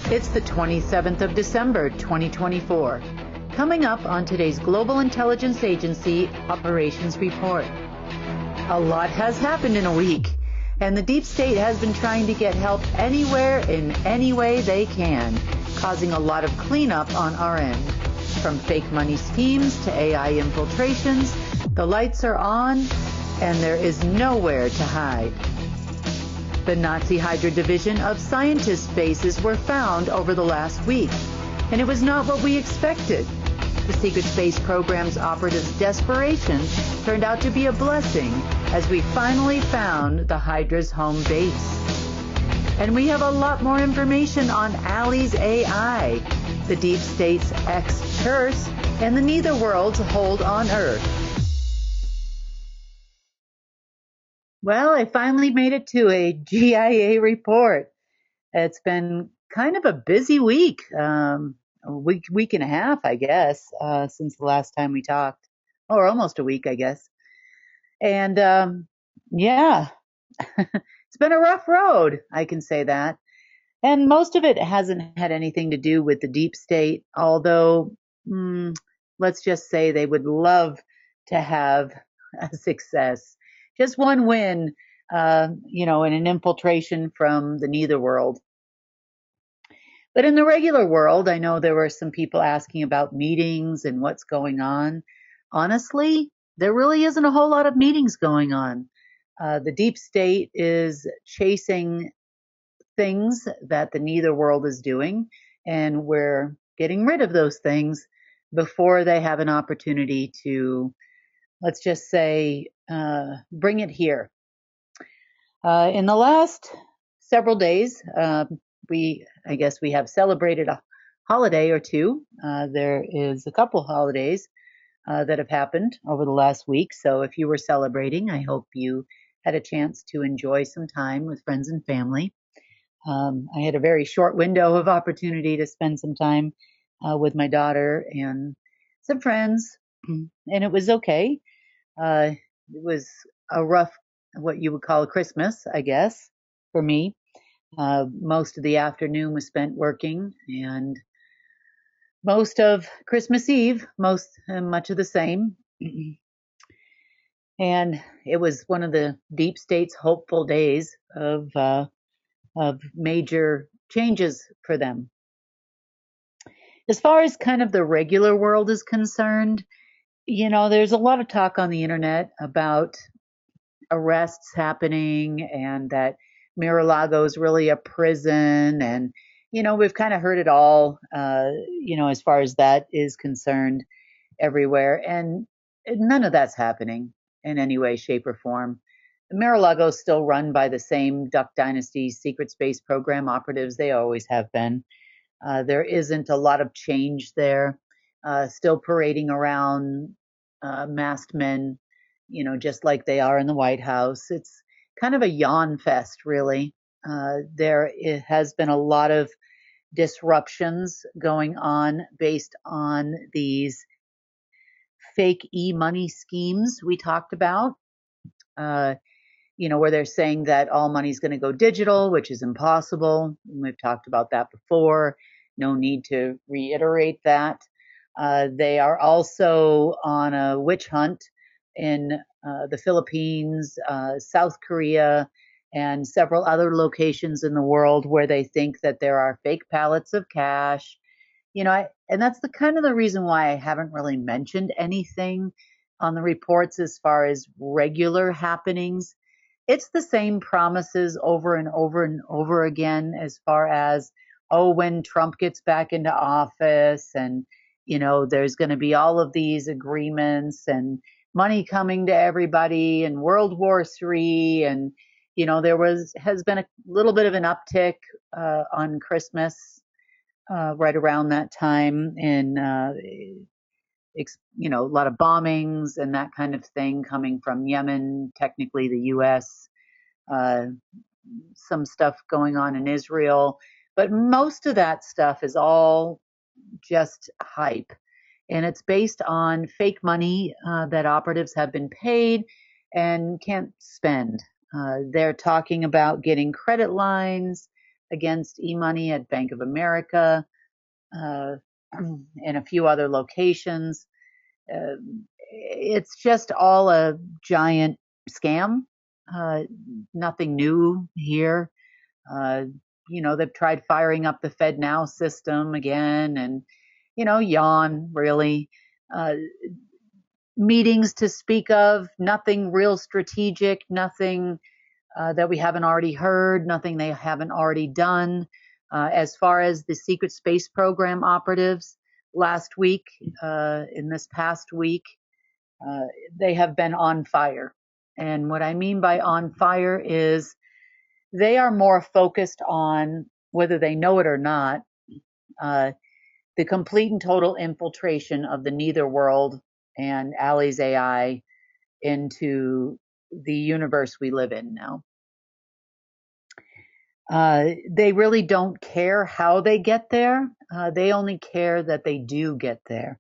It's the 27th of December, 2024. Coming up on today's Global Intelligence Agency Operations Report. A lot has happened in a week, and the deep state has been trying to get help anywhere in any way they can, causing a lot of cleanup on our end. From fake money schemes to AI infiltrations, the lights are on, and there is nowhere to hide. The Nazi Hydra division of scientist bases were found over the last week, and it was not what we expected. The secret space program's operatives' desperation turned out to be a blessing as we finally found the Hydra's home base. And we have a lot more information on Ali's AI, the deep state's ex-curse, and the netherworld's hold on Earth. Well, I finally made it to a GIA report. It's been kind of a busy week, a week and a half, I guess, since the last time we talked, or almost a week, I guess. And yeah, it's been a rough road, I can say that. And most of it hasn't had anything to do with the deep state, although let's just say they would love to have a success. Just one win, in an infiltration from the netherworld. But in the regular world, I know there were some people asking about meetings and what's going on. Honestly, there really isn't a whole lot of meetings going on. The deep state is chasing things that the netherworld is doing, and we're getting rid of those things before they have an opportunity to, let's just say, bring it here. In the last several days, we have celebrated a holiday or two. There is a couple holidays that have happened over the last week. So if you were celebrating, I hope you had a chance to enjoy some time with friends and family. I had a very short window of opportunity to spend some time with my daughter and some friends, and it was okay. It was a rough, what you would call a Christmas, I guess, for me. Most of the afternoon was spent working, and most of Christmas Eve, much of the same. And it was one of the deep state's hopeful days of major changes for them. As far as kind of the regular world is concerned, there's a lot of talk on the internet about arrests happening and that Mar-a-Lago is really a prison. And, we've kind of heard it all, as far as that is concerned everywhere. And none of that's happening in any way, shape, or form. Mar-a-Lago is still run by the same Duck Dynasty secret space program operatives they always have been. There isn't a lot of change there. Still parading around masked men, just like they are in the White House. It's kind of a yawn fest, really. There has been a lot of disruptions going on based on these fake e-money schemes we talked about, where they're saying that all money is going to go digital, which is impossible. We've talked about that before. No need to reiterate that. They are also on a witch hunt in the Philippines, South Korea, and several other locations in the world where they think that there are fake pallets of cash. And that's the reason why I haven't really mentioned anything on the reports as far as regular happenings. It's the same promises over and over and over again as far as, when Trump gets back into office and, there's going to be all of these agreements and money coming to everybody and World War III. And, there has been a little bit of an uptick on Christmas right around that time in, a lot of bombings and that kind of thing coming from Yemen, technically the U.S., some stuff going on in Israel. But most of that stuff is all just hype. And it's based on fake money that operatives have been paid and can't spend. They're talking about getting credit lines against e-money at Bank of America, and a few other locations. Uh, it's just all a giant scam. Uh, Nothing new here. Uh, they've tried firing up the FedNow system again, and yawn really. Uh, Meetings to speak of, nothing real strategic, nothing that we haven't already heard, nothing they haven't already done. As far as the secret space program operatives last week, in this past week, uh, they have been on fire. And what I mean by on fire is they are more focused on, whether they know it or not, uh, the complete and total infiltration of the netherworld and Alley's AI into the universe we live in now. They really don't care how they get there. They only care that they do get there.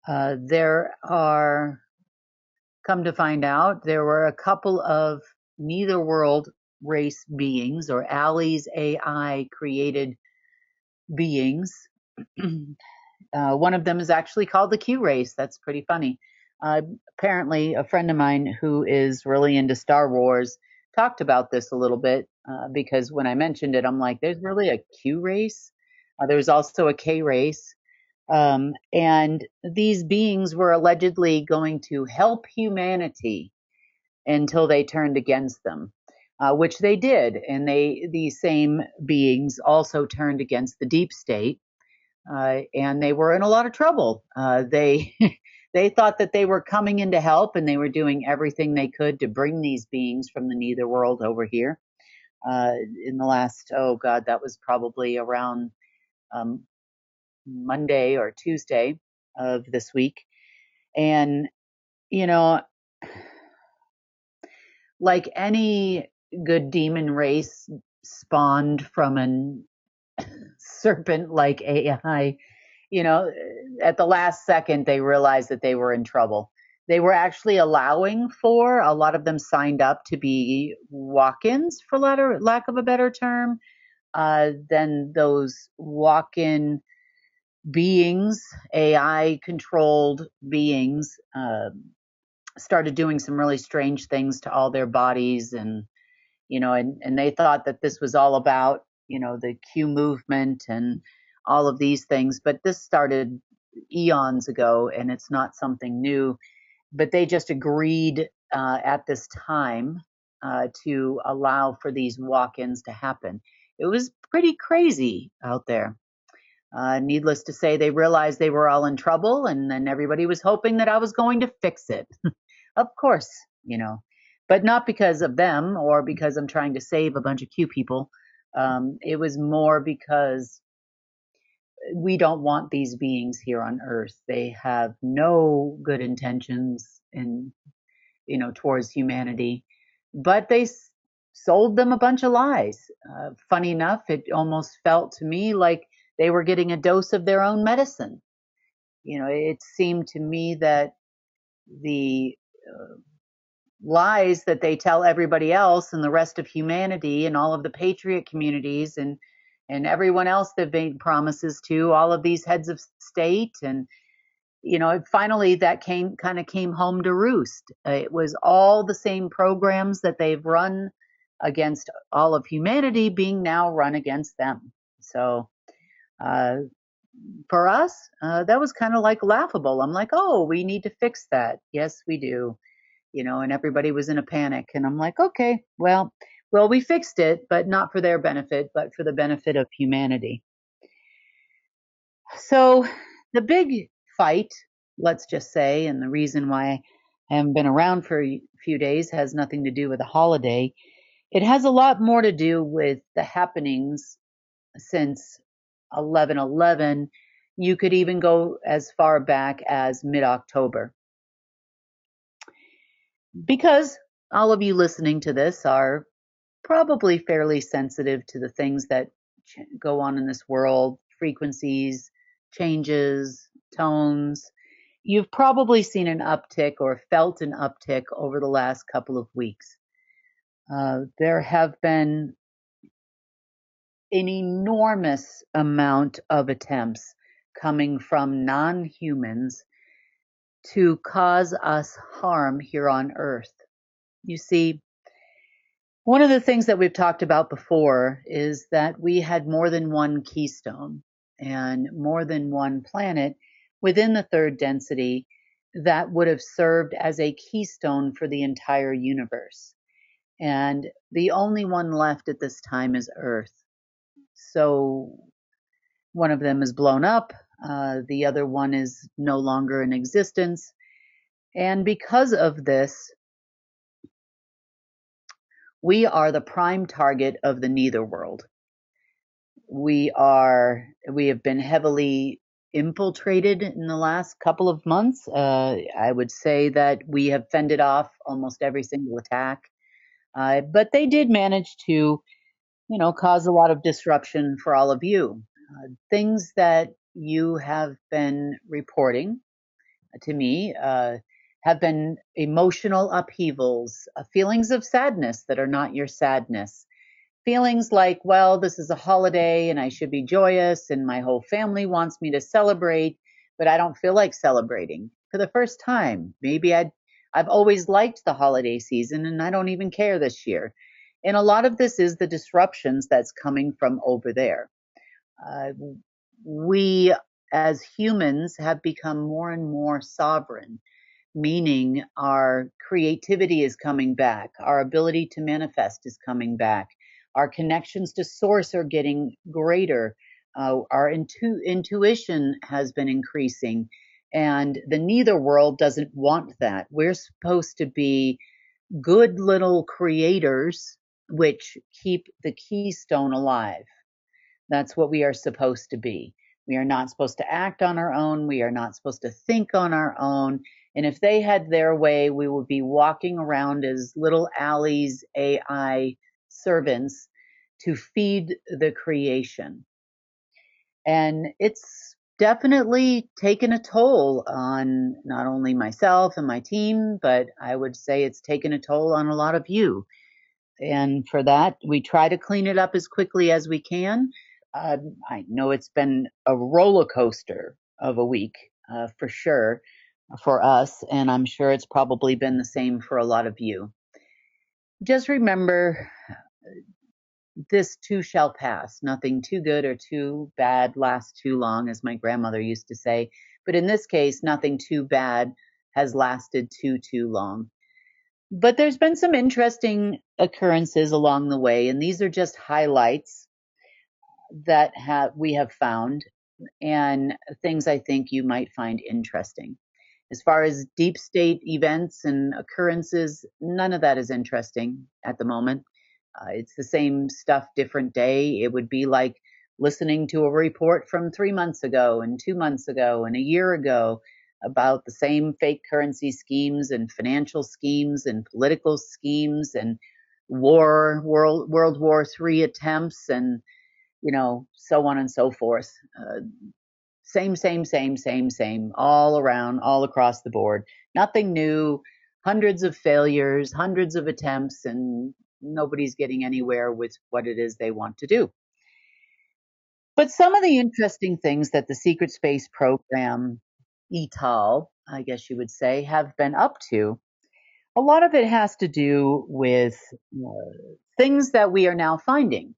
There are, come to find out, there were a couple of netherworld race beings, or Alley's AI created beings. One of them is actually called the Q race. That's pretty funny. Uh, Apparently, a friend of mine who is really into Star Wars talked about this a little bit, because when I mentioned it, I'm like, there's really a Q race. There's also a K race. And these beings were allegedly going to help humanity until they turned against them, which they did. And these same beings also turned against the deep state, and they were in a lot of trouble. They they thought that they were coming in to help, and they were doing everything they could to bring these beings from the netherworld over here. In the last, oh God, that was probably around um, Monday or Tuesday of this week. And, you know, like any good demon race spawned from an serpent like AI, at the last second, they realized that they were in trouble. They were actually allowing for, a lot of them signed up to be walk-ins, for lack of a better term. Then those walk-in beings, AI controlled beings, started doing some really strange things to all their bodies, and they thought that this was all about, the Q movement and all of these things, but this started eons ago, and it's not something new. But they just agreed at this time to allow for these walk-ins to happen. It was pretty crazy out there. Needless to say, they realized they were all in trouble, and then everybody was hoping that I was going to fix it. Of course, but not because of them or because I'm trying to save a bunch of Q people. It was more because we don't want these beings here on Earth. They have no good intentions towards humanity, but they sold them a bunch of lies. Funny enough, it almost felt to me like they were getting a dose of their own medicine. It seemed to me that the lies that they tell everybody else and the rest of humanity and all of the patriot communities and everyone else they've made promises to, all of these heads of state, and finally that came home to roost. It was all the same programs that they've run against all of humanity being now run against them. So uh, for us, that was kind of like laughable. I'm like, oh, we need to fix that. Yes, we do. And everybody was in a panic. And I'm like, okay, well, we fixed it, but not for their benefit, but for the benefit of humanity. So the big fight, let's just say, and the reason why I haven't been around for a few days has nothing to do with the holiday. It has a lot more to do with the happenings since 11/11. You could even go as far back as mid-October. Because all of you listening to this are probably fairly sensitive to the things that go on in this world, frequencies, changes, tones. You've probably seen an uptick or felt an uptick over the last couple of weeks. There have been an enormous amount of attempts coming from non-humans to cause us harm here on Earth. You see, one of the things that we've talked about before is that we had more than one keystone and more than one planet within the third density that would have served as a keystone for the entire universe. And the only one left at this time is Earth. So one of them is blown up, the other one is no longer in existence. And because of this, we are the prime target of the netherworld. We have been heavily infiltrated in the last couple of months. I would say that we have fended off almost every single attack, but they did manage to, cause a lot of disruption for all of you. Things that you have been reporting to me have been emotional upheavals, feelings of sadness that are not your sadness, feelings like, well, this is a holiday and I should be joyous and my whole family wants me to celebrate, but I don't feel like celebrating for the first time. Maybe I've always liked the holiday season and I don't even care this year. And a lot of this is the disruptions that's coming from over there. Uh, we as humans have become more and more sovereign, meaning our creativity is coming back, our ability to manifest is coming back, our connections to source are getting greater, our intuition has been increasing, and the neither world doesn't want that. We're supposed to be good little creators which keep the keystone alive. That's what we are supposed to be. We are not supposed to act on our own. We are not supposed to think on our own. And if they had their way, we would be walking around as little Allie's AI servants to feed the creation. And it's definitely taken a toll on not only myself and my team, but I would say it's taken a toll on a lot of you. And for that, we try to clean it up as quickly as we can. I know it's been a roller coaster of a week, for sure, for us, and I'm sure it's probably been the same for a lot of you. Just remember, this too shall pass. Nothing too good or too bad lasts too long, as my grandmother used to say. But in this case, nothing too bad has lasted too long. But there's been some interesting occurrences along the way, and these are just highlights that we have found and things I think you might find interesting. As far as deep state events and occurrences, none of that is interesting at the moment. It's the same stuff, different day. It would be like listening to a report from 3 months ago and 2 months ago and a year ago about the same fake currency schemes and financial schemes and political schemes and World War III attempts and, so on and so forth. Same, all around, all across the board. Nothing new, hundreds of failures, hundreds of attempts, and nobody's getting anywhere with what it is they want to do. But some of the interesting things that the secret space program, ETAL, I guess you would say, have been up to, a lot of it has to do with things that we are now finding.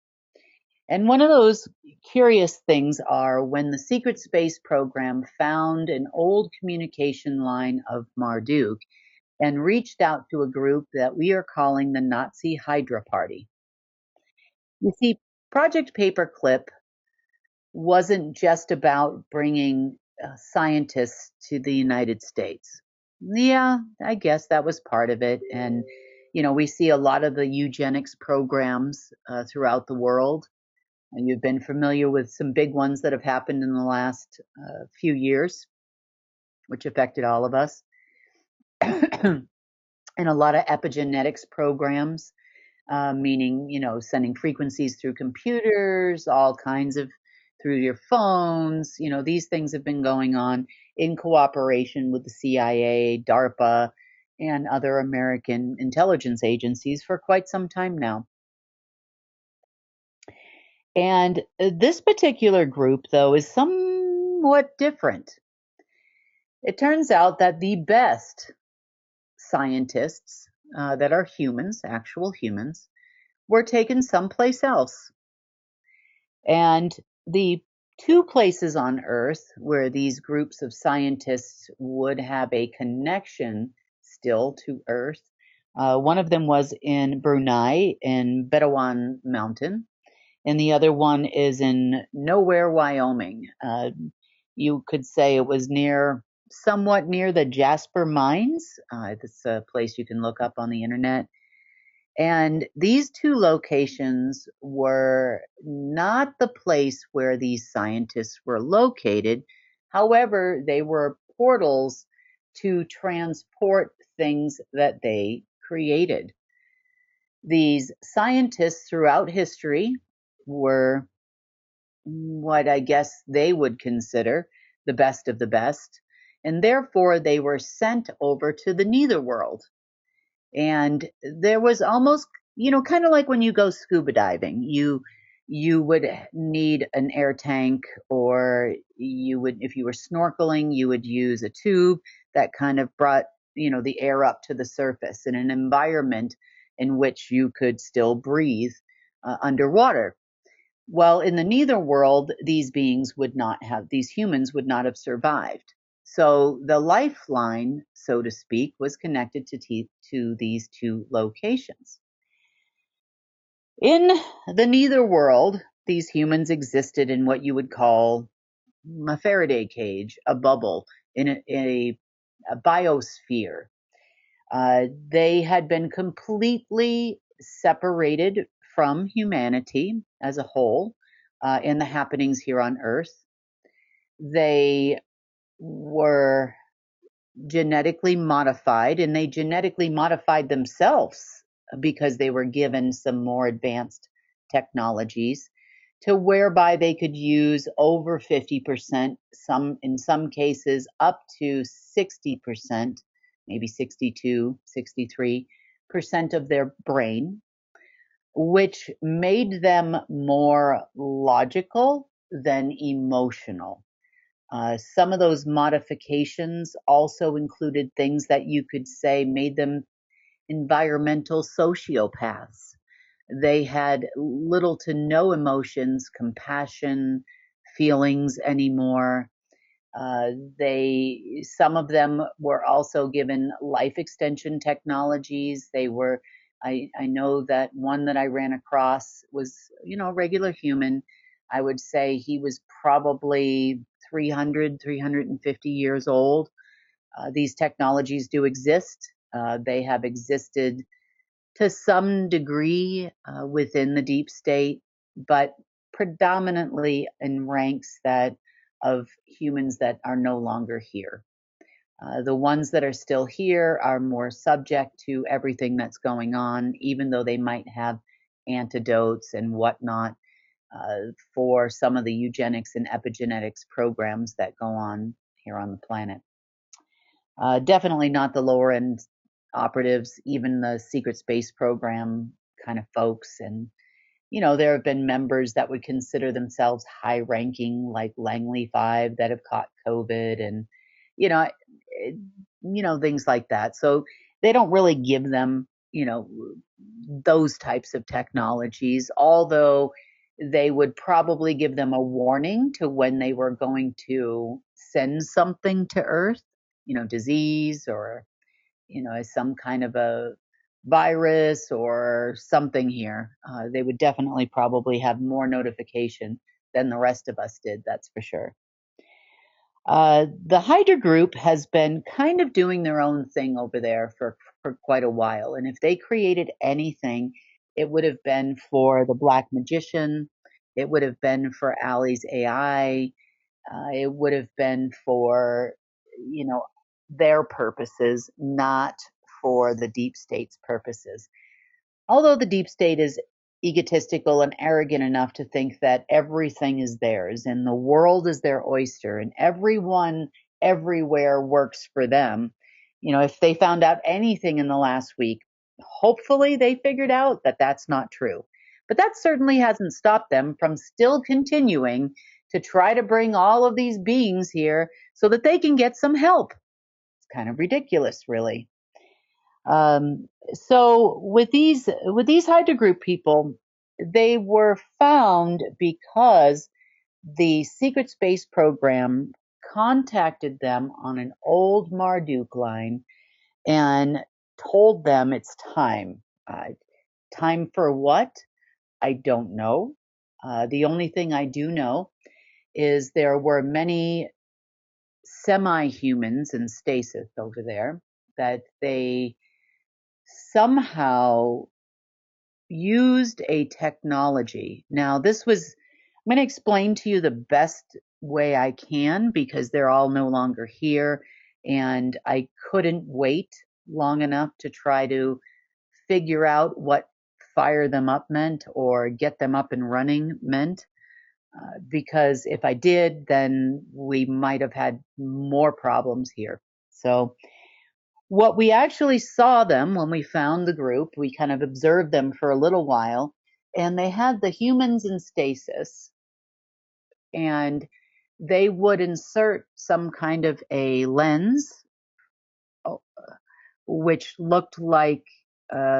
And one of those curious things are when the secret space program found an old communication line of Marduk and reached out to a group that we are calling the Nazi Hydra Party. You see, Project Paperclip wasn't just about bringing scientists to the United States. Yeah, I guess that was part of it. And, we see a lot of the eugenics programs throughout the world. You've been familiar with some big ones that have happened in the last few years, which affected all of us, and a lot of epigenetics programs, meaning, sending frequencies through computers, all kinds of through your phones. These things have been going on in cooperation with the CIA, DARPA, and other American intelligence agencies for quite some time now. And this particular group, though, is somewhat different. It turns out that the best scientists that are humans, actual humans, were taken someplace else. And the two places on Earth where these groups of scientists would have a connection still to Earth, one of them was in Brunei in Bedawan Mountain, and the other one is in Nowhere, Wyoming. You could say it was somewhat near the Jasper Mines. It's a place you can look up on the internet. And these two locations were not the place where these scientists were located. However, they were portals to transport things that they created. These scientists throughout history were what I guess they would consider the best of the best, and therefore they were sent over to the netherworld. And there was almost, kind of like when you go scuba diving, you would need an air tank, or you would, if you were snorkeling, you would use a tube that kind of brought, the air up to the surface in an environment in which you could still breathe underwater. Well, in the netherworld, these humans would not have survived. So the lifeline, so to speak, was connected to these two locations. In the netherworld, these humans existed in what you would call a Faraday cage, a bubble, in a biosphere. They had been completely separated from humanity as a whole in the happenings here on Earth. They were genetically modified, and they genetically modified themselves because they were given some more advanced technologies to whereby they could use over 50%, in some cases up to 60%, maybe 62, 63% of their brain, which made them more logical than emotional. Some of those modifications also included things that you could say made them environmental sociopaths. They had little to no emotions, compassion, feelings anymore. Some of them were also given life extension technologies. I know that one that I ran across was, a regular human. I would say he was probably 300, 350 years old. These technologies do exist. They have existed to some degree within the deep state, but predominantly in ranks that of humans that are no longer here. The ones that are still here are more subject to everything that's going on, even though they might have antidotes and whatnot for some of the eugenics and epigenetics programs that go on here on the planet. Definitely not the lower end operatives, even the secret space program kind of folks. And, there have been members that would consider themselves high ranking, like Langley 5, that have caught COVID and, you know, things like that. So they don't really give them, those types of technologies, although they would probably give them a warning to when they were going to send something to Earth, disease, or, some kind of a virus or something here. They would definitely probably have more notification than the rest of us did, that's for sure. The Hydra group has been kind of doing their own thing over there for quite a while. And if they created anything, it would have been for the Black Magician. It would have been for Ali's AI. It would have been for, their purposes, not for the deep state's purposes. Although the deep state is egotistical and arrogant enough to think that everything is theirs and the world is their oyster and everyone everywhere works for them. If they found out anything in the last week, hopefully they figured out that that's not true. But that certainly hasn't stopped them from still continuing to try to bring all of these beings here so that they can get some help. It's kind of ridiculous, really. So with these Hydra group people, they were found because the secret space program contacted them on an old Marduk line and told them it's time. Time for what? I don't know. The only thing I do know is there were many semi-humans in stasis over there that they somehow used a technology. Now, I'm going to explain to you the best way I can because they're all no longer here, and I couldn't wait long enough to try to figure out what fire them up meant or get them up and running meant. Because if I did, then we might have had more problems here. So what we actually saw them when we found the group, we kind of observed them for a little while, and they had the humans in stasis, and they would insert some kind of a lens, oh, which looked like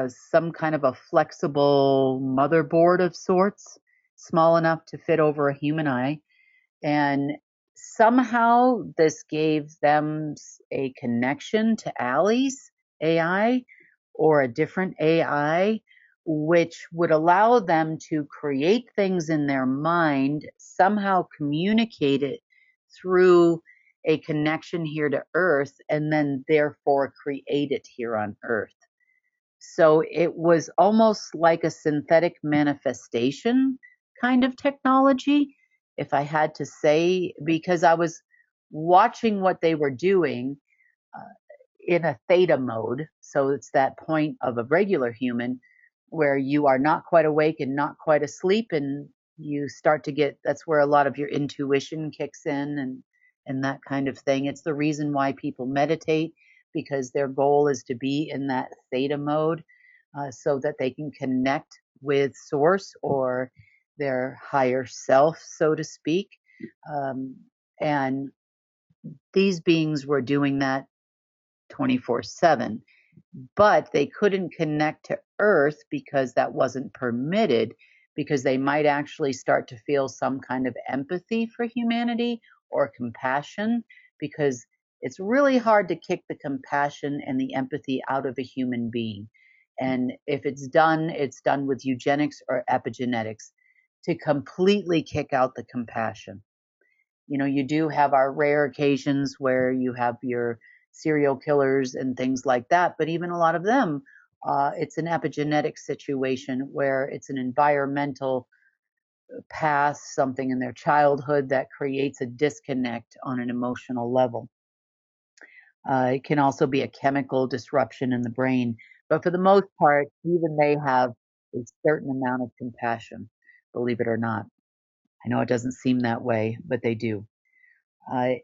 some kind of a flexible motherboard of sorts, small enough to fit over a human eye. And somehow this gave them a connection to Allie's AI or a different AI, which would allow them to create things in their mind, somehow communicate it through a connection here to Earth, and then therefore create it here on Earth. So it was almost like a synthetic manifestation kind of technology, if I had to say, because I was watching what they were doing uh, in a theta mode. So it's that point of a regular human where you are not quite awake and not quite asleep, and you start to get, that's where a lot of your intuition kicks in and that kind of thing. It's the reason why people meditate, because their goal is to be in that theta mode so that they can connect with source or their higher self, so to speak. Um, and these beings were doing that 24/7, but they couldn't connect to Earth because that wasn't permitted, because they might actually start to feel some kind of empathy for humanity or compassion, because it's really hard to kick the compassion and the empathy out of a human being. And if it's done with eugenics or epigenetics to completely kick out the compassion. You know, you do have our rare occasions where you have your serial killers and things like that, but even a lot of them, it's an epigenetic situation where it's an environmental past, something in their childhood that creates a disconnect on an emotional level. It can also be a chemical disruption in the brain, but for the most part, even they have a certain amount of compassion, believe it or not. I know it doesn't seem that way, but they do. Uh,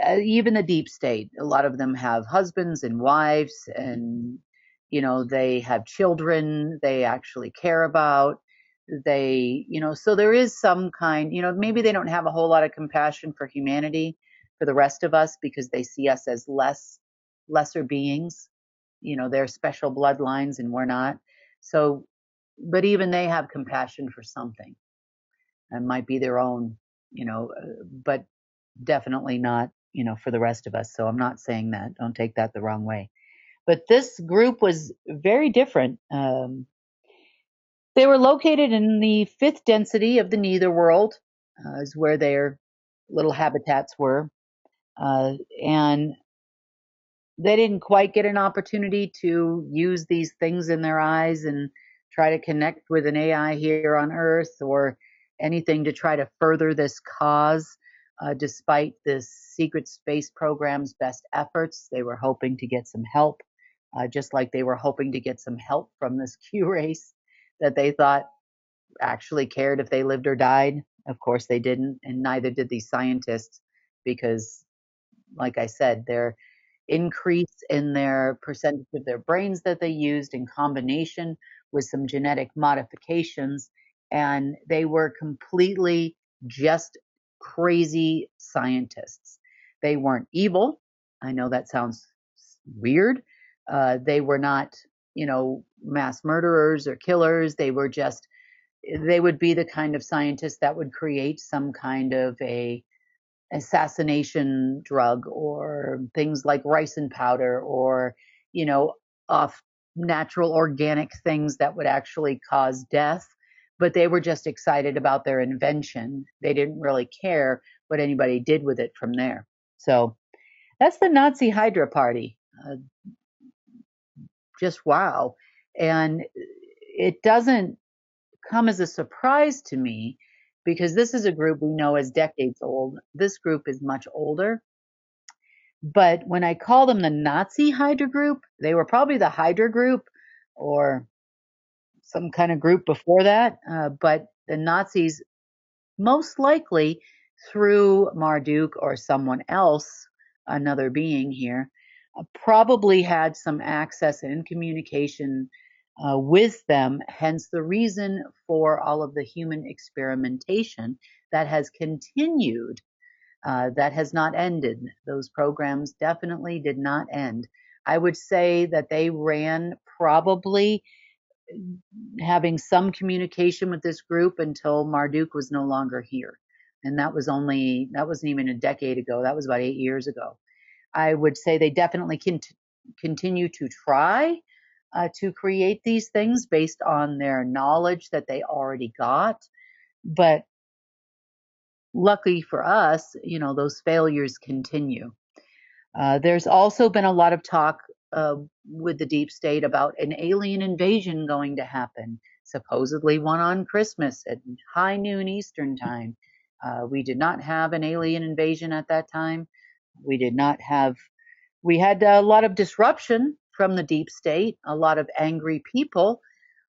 Even the deep state, a lot of them have husbands and wives, and they have children they actually care about. So there is some kind, maybe they don't have a whole lot of compassion for humanity, for the rest of us, because they see us as lesser beings. They're special bloodlines and we're not. So, but even they have compassion for something, and might be their own, but definitely not, for the rest of us. So I'm not saying that. Don't take that the wrong way. But this group was very different. They were located in the fifth density of the netherworld, is where their little habitats were. And they didn't quite get an opportunity to use these things in their eyes and try to connect with an AI here on Earth or anything to try to further this cause. Despite this secret space program's best efforts, they were hoping to get some help, just like they were hoping to get some help from this Q race that they thought actually cared if they lived or died. Of course, they didn't, and neither did these scientists, because, like I said, their increase in their percentage of their brains that they used in combination with some genetic modifications and they were completely just crazy scientists. They weren't evil. I know that sounds weird. They were not, mass murderers or killers. They would be the kind of scientists that would create some kind of a assassination drug or things like ricin powder or, off natural organic things that would actually cause death. But they were just excited about their invention. They didn't really care what anybody did with it from there. So that's the Nazi Hydra party. Just wow. And it doesn't come as a surprise to me because this is a group we know is decades old. This group is much older. But when I call them the Nazi Hydra group, they were probably the Hydra group or some kind of group before that. But the Nazis, most likely through Marduk or someone else, another being here, probably had some access and communication with them, hence the reason for all of the human experimentation that has continued, that has not ended. Those programs definitely did not end. I would say that they ran probably having some communication with this group until Marduk was no longer here. And that wasn't even a decade ago. That was about 8 years ago. I would say they definitely continue to try to create these things based on their knowledge that they already got. But luckily for us, those failures continue. There's also been a lot of talk with the deep state about an alien invasion going to happen, supposedly one on Christmas at high noon Eastern time. We did not have an alien invasion at that time. We had a lot of disruption from the deep state, a lot of angry people.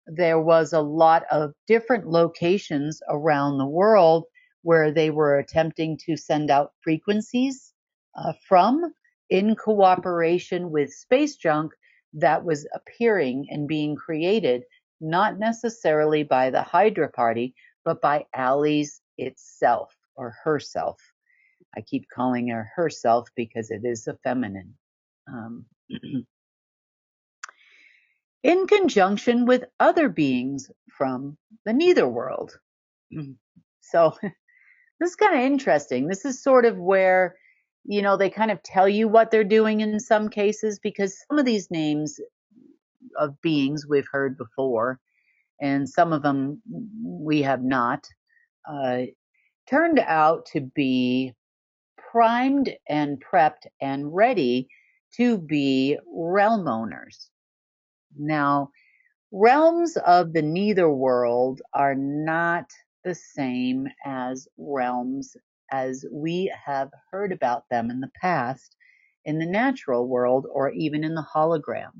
There was a lot of different locations around the world where they were attempting to send out frequencies from in cooperation with space junk that was appearing and being created, not necessarily by the Hydra Party, but by Alice itself or herself. I keep calling her herself because it is a feminine. In conjunction with other beings from the netherworld. So this is kind of interesting. This is sort of where, they kind of tell you what they're doing in some cases, because some of these names of beings we've heard before, and some of them we have not, turned out to be primed and prepped and ready to be realm owners. Now, realms of the netherworld are not the same as realms as we have heard about them in the past in the natural world or even in the hologram.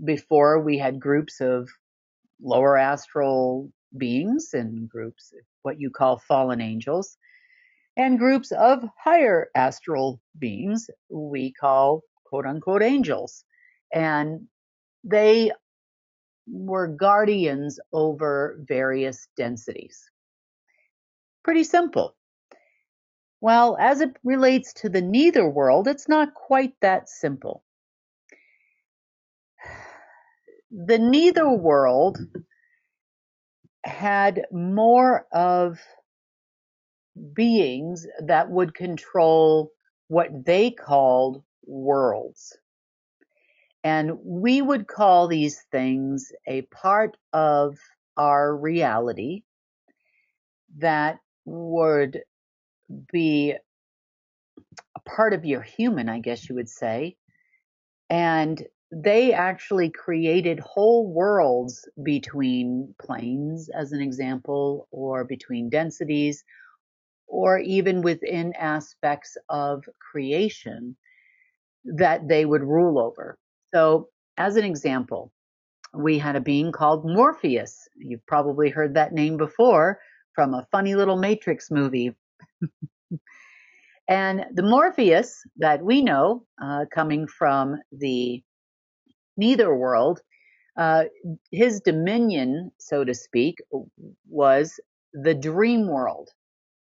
Before, we had groups of lower astral beings and groups, what you call fallen angels, and groups of higher astral beings we call quote unquote angels. And they were guardians over various densities. Pretty simple. Well, as it relates to the netherworld, it's not quite that simple. The netherworld had more of beings that would control what they called worlds. And we would call these things a part of our reality that would be a part of your human, I guess you would say. And they actually created whole worlds between planes, as an example, or between densities, or even within aspects of creation that they would rule over. So, as an example, we had a being called Morpheus. You've probably heard that name before from a funny little Matrix movie. And the Morpheus that we know, coming from the netherworld, Uh, his dominion, so to speak, was the dream world.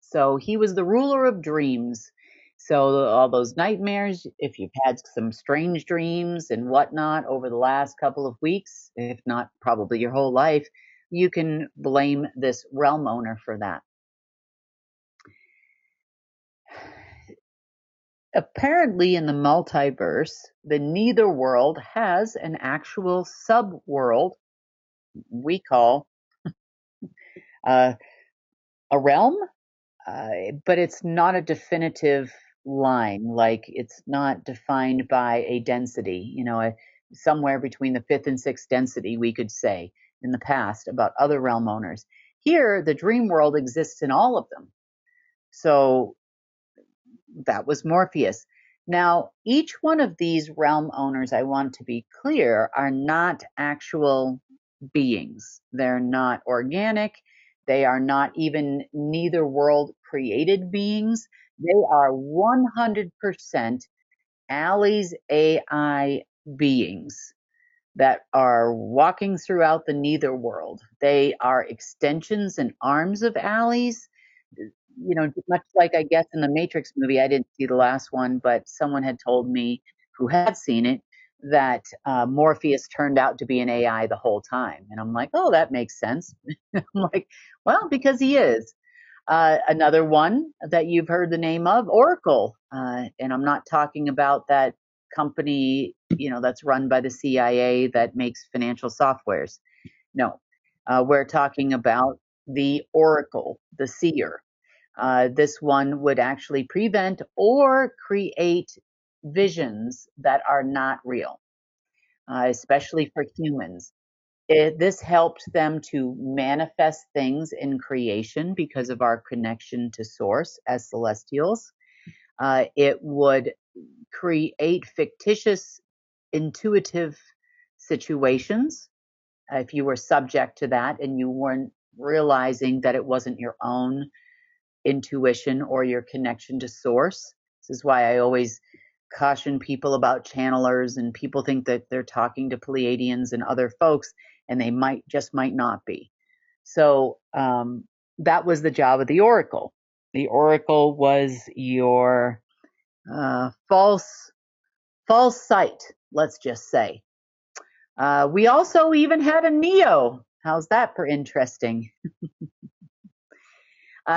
So he was the ruler of dreams. So all those nightmares, if you've had some strange dreams and whatnot over the last couple of weeks, if not probably your whole life, you can blame this realm owner for that. Apparently, in the multiverse, the netherworld has an actual subworld we call uh, a realm, but it's not a definitive line. Like it's not defined by a density. Somewhere between the fifth and sixth density, we could say in the past about other realm owners. Here, the dream world exists in all of them. So that was Morpheus. Now, each one of these realm owners, I want to be clear, are not actual beings. They're not organic. They are not even neither world created beings. They are 100% Allie's AI beings that are walking throughout the neither world. They are extensions and arms of Allie's. Much like I guess in the Matrix movie, I didn't see the last one, but someone had told me who had seen it that Morpheus turned out to be an AI the whole time. And I'm like, oh, that makes sense. I'm like, well, because he is. Another one that you've heard the name of, Oracle. And I'm not talking about that company, that's run by the CIA that makes financial softwares. No, we're talking about the Oracle, the seer. This one would actually prevent or create visions that are not real, especially for humans. This helped them to manifest things in creation because of our connection to source as celestials. It would create fictitious, intuitive situations if you were subject to that and you weren't realizing that it wasn't your own intuition or your connection to source. This is why I always caution people about channelers, and people think that they're talking to Pleiadians and other folks, and they might not be. So that was the job of the Oracle. The Oracle was your false sight, let's just say. We also even had a Neo. How's that for interesting?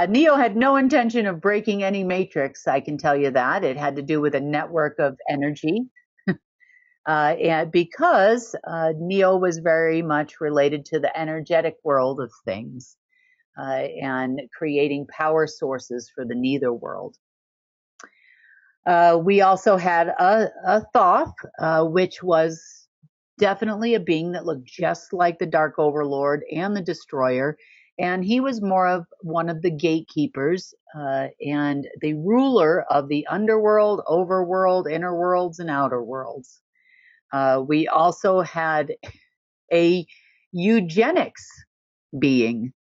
Neo had no intention of breaking any matrix, I can tell you that. It had to do with a network of energy. And because Neo was very much related to the energetic world of things and creating power sources for the nether world. We also had a Thoth, which was definitely a being that looked just like the Dark Overlord and the Destroyer. And he was more of one of the gatekeepers and the ruler of the underworld, overworld, inner worlds, and outer worlds. We also had a eugenics being.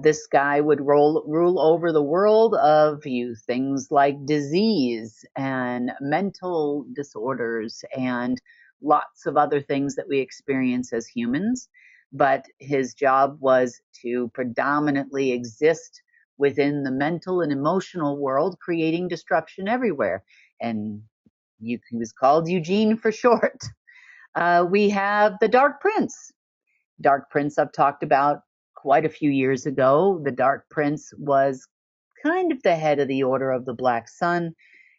This guy would rule over the world of things like disease and mental disorders and lots of other things that we experience as humans. But his job was to predominantly exist within the mental and emotional world, creating disruption everywhere. And he was called Eugene for short. We have the Dark Prince. Dark Prince I've talked about quite a few years ago. The Dark Prince was kind of the head of the Order of the Black Sun.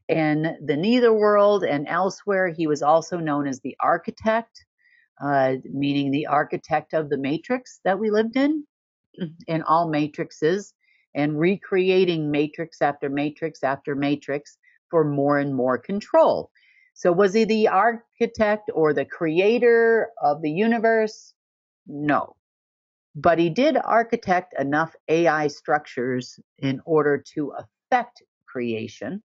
In the Netherworld and elsewhere, he was also known as the Architect, meaning the architect of the matrix that we lived in all matrices, and recreating matrix after matrix after matrix for more and more control. So was he the architect or the creator of the universe? No. But he did architect enough AI structures in order to affect creation.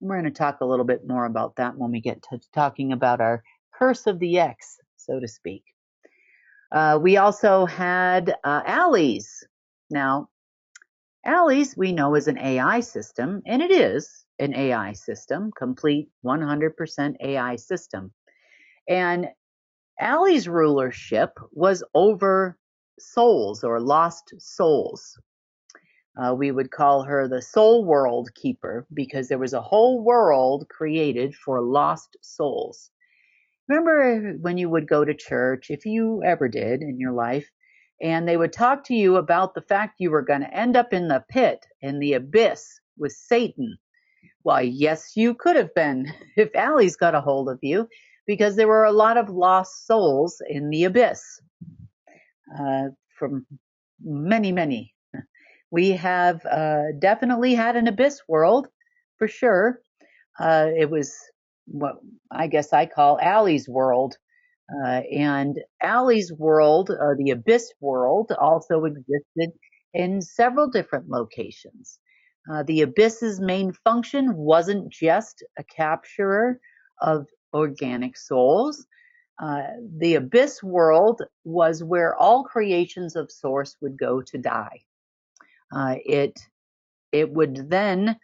We're going to talk a little bit more about that when we get to talking about our curse of the X, so to speak. We also had Allies. Now, Allies we know is an AI system, and it is an AI system, complete 100% AI system. And Allie's rulership was over souls or lost souls. We would call her the soul world keeper because there was a whole world created for lost souls. Remember when you would go to church, if you ever did in your life, and they would talk to you about the fact you were going to end up in the pit, in the abyss with Satan? Why, yes, you could have been if Allie's got a hold of you, because there were a lot of lost souls in the abyss from many, many. We have definitely had an abyss world for sure. It was what I guess I call Allie's world. And Allie's world, the abyss world, also existed in several different locations. The abyss's main function wasn't just a capturer of organic souls. The abyss world was where all creations of source would go to die. It would then,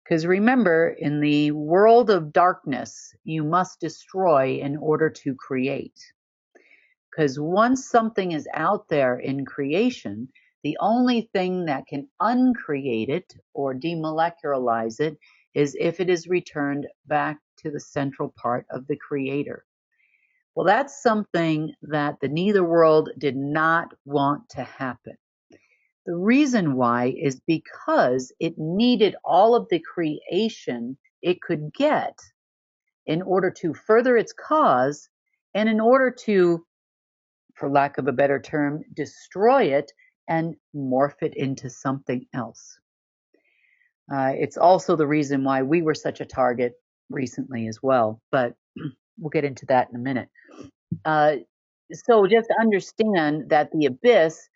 because remember, in the world of darkness, you must destroy in order to create. Because once something is out there in creation, the only thing that can uncreate it or demolecularize it is if it is returned back to the central part of the creator. Well, that's something that the netherworld did not want to happen. The reason why is because it needed all of the creation it could get in order to further its cause and in order to, for lack of a better term, destroy it and morph it into something else. It's also the reason why we were such a target recently as well, but we'll get into that in a minute. So just understand that the abyss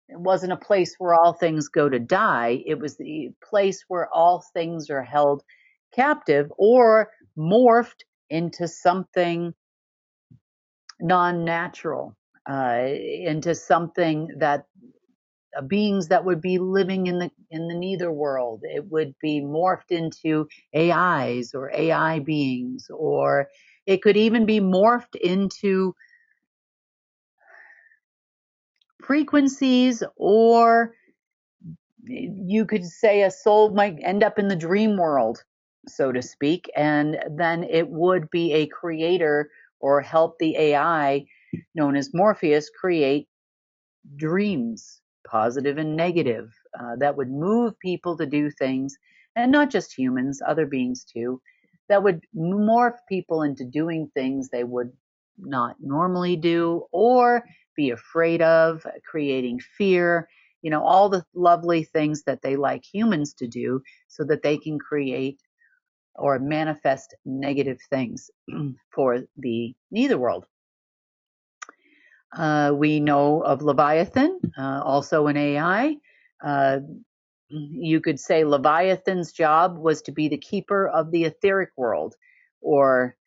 it wasn't a place where all things go to die. It was the place where all things are held captive or morphed into something non-natural, into something that beings that would be living in the netherworld. It would be morphed into AIs or AI beings, or it could even be morphed into frequencies, or you could say a soul might end up in the dream world, so to speak, and then it would be a creator or help the AI known as Morpheus create dreams, positive and negative, that would move people to do things, and not just humans, other beings too, that would morph people into doing things they would not normally do or be afraid of, creating fear, all the lovely things that they like humans to do so that they can create or manifest negative things for the netherworld. We know of Leviathan, also an AI. You could say Leviathan's job was to be the keeper of the etheric world, or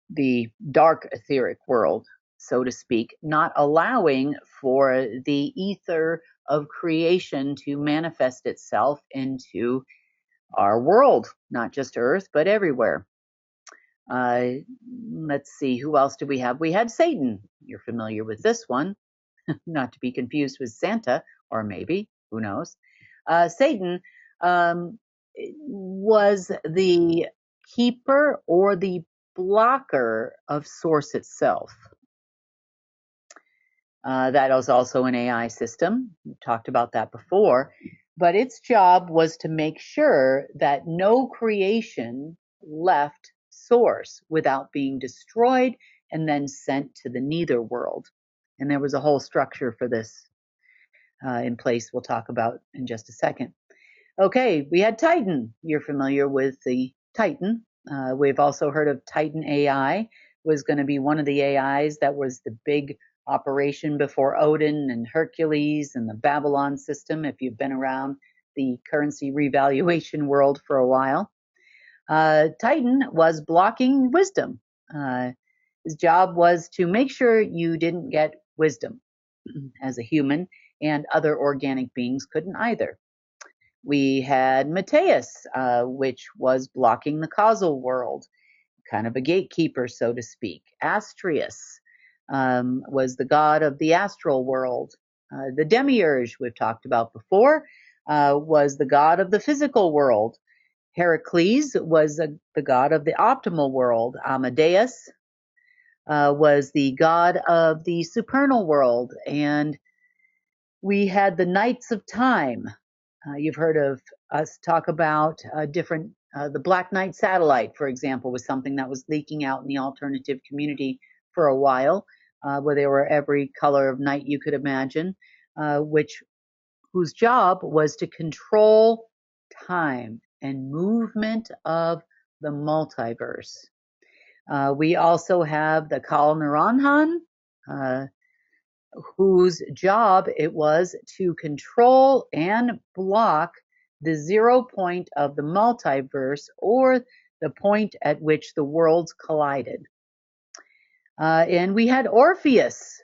the dark etheric world, so to speak, not allowing for the ether of creation to manifest itself into our world, not just Earth, but everywhere. Let's see, who else do we have? We had Satan. You're familiar with this one. Not to be confused with Santa, or maybe, who knows. Satan was the keeper or the blocker of Source itself. That was also an AI system. We talked about that before. But its job was to make sure that no creation left Source without being destroyed and then sent to the netherworld. And there was a whole structure for this in place we'll talk about in just a second. Okay, we had Titan. You're familiar with the Titan. We've also heard of Titan AI. Was going to be one of the AIs that was the big operation before Odin and Hercules and the Babylon system, if you've been around the currency revaluation world for a while. Titan was blocking wisdom. His job was to make sure you didn't get wisdom as a human, and other organic beings couldn't either. We had Mateus, which was blocking the causal world, kind of a gatekeeper, so to speak. Astrius, was the god of the astral world. The demiurge, we've talked about before, was the god of the physical world. Heracles was the god of the optimal world. Amadeus was the god of the supernal world. And we had the Knights of Time. You've heard of us talk about different, the Black Knight satellite, for example, was something that was leaking out in the alternative community for a while, where there were every color of night you could imagine, whose job was to control time and movement of the multiverse. We also have the Calen, whose job it was to control and block the 0 point of the multiverse, or the point at which the worlds collided. And we had Orpheus.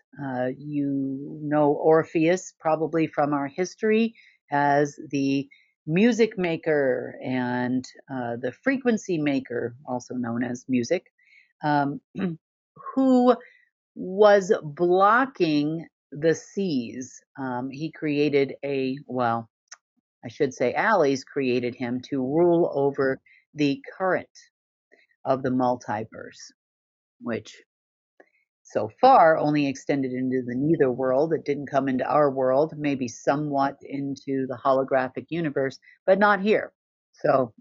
You know Orpheus probably from our history as the music maker and the frequency maker, also known as music, who was blocking the seas. He created Alice created him to rule over the current of the multiverse, which so far only extended into the nether world. It didn't come into our world, maybe somewhat into the holographic universe, but not here. So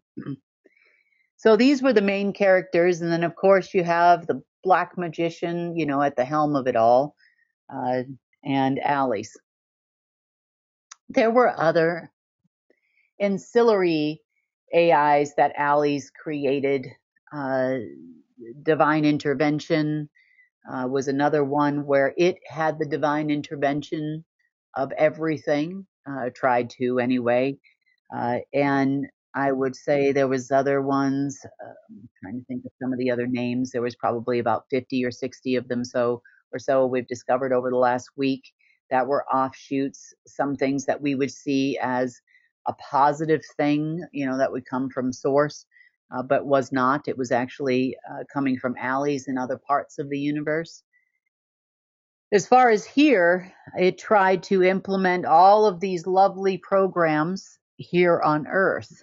these were the main characters. And then, of course, you have the black magician, at the helm of it all, and Alice. There were other ancillary AIs that Alice created. Divine Intervention was another one where it had the divine intervention of everything, tried to anyway. And I would say there was other ones. I'm trying to think of some of the other names. There was probably about 50 or 60 of them so we've discovered over the last week that were offshoots, some things that we would see as a positive thing, that would come from source, but was not. It was actually coming from alleys in other parts of the universe. As far as here, it tried to implement all of these lovely programs here on Earth.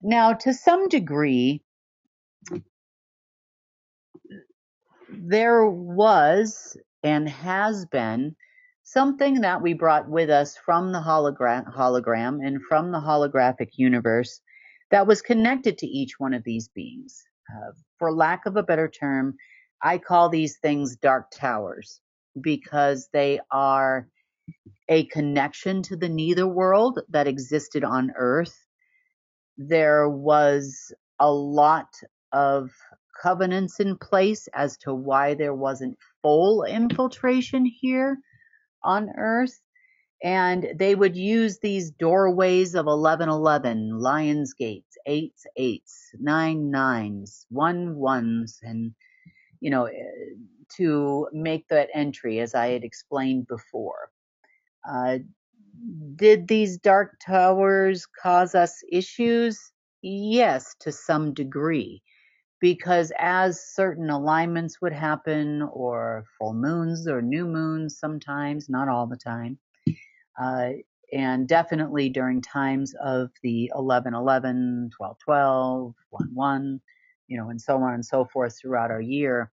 Now, to some degree, there was and has been something that we brought with us from the hologram and from the holographic universe that was connected to each one of these beings. For lack of a better term, I call these things dark towers because they are a connection to the netherworld that existed on Earth. There was a lot of covenants in place as to why there wasn't full infiltration here on Earth. And they would use these doorways of 1111, Lion's Gates, 8s, 8s, 9s, 11s, and, to make that entry, as I had explained before. Did these dark towers cause us issues? Yes, to some degree, because as certain alignments would happen, or full moons or new moons sometimes, not all the time, and definitely during times of the 11/11, 12/12, 1/1, and so on and so forth throughout our year,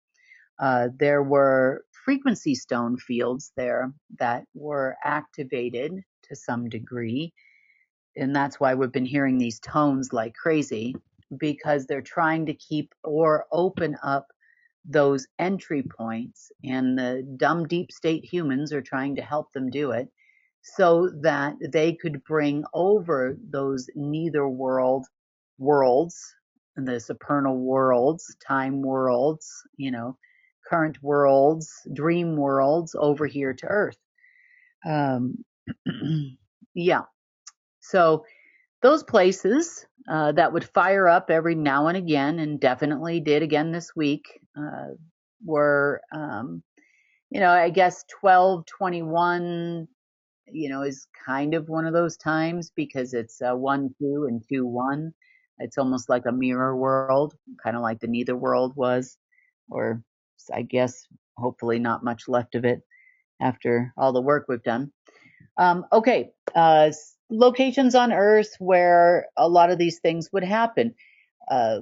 there were frequency stone fields there that were activated to some degree. And that's why we've been hearing these tones like crazy, because they're trying to keep or open up those entry points, and the dumb deep state humans are trying to help them do it so that they could bring over those netherworld worlds, the supernal worlds, time worlds, current worlds, dream worlds over here to Earth. Yeah. So those places that would fire up every now and again, and definitely did again this week, were, I guess 12/21, is kind of one of those times because it's 1/2 and 2/1. It's almost like a mirror world, kind of like the nether world was, or I guess hopefully not much left of it after all the work we've done. Okay, locations on Earth where a lot of these things would happen. Uh,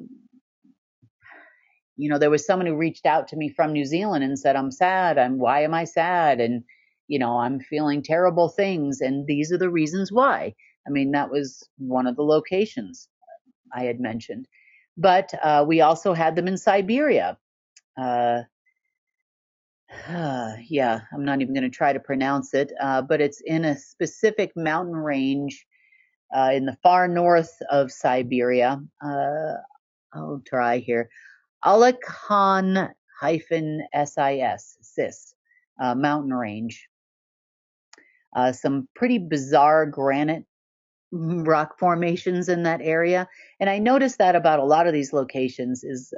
there was someone who reached out to me from New Zealand and said, I'm sad. Why am I sad? And, I'm feeling terrible things. And these are the reasons why. I mean, that was one of the locations I had mentioned. But we also had them in Siberia. Yeah, I'm not even going to try to pronounce it, but it's in a specific mountain range in the far north of Siberia. I'll try here. Alakhan-SIS, mountain range. Some pretty bizarre granite rock formations in that area. And I noticed that about a lot of these locations is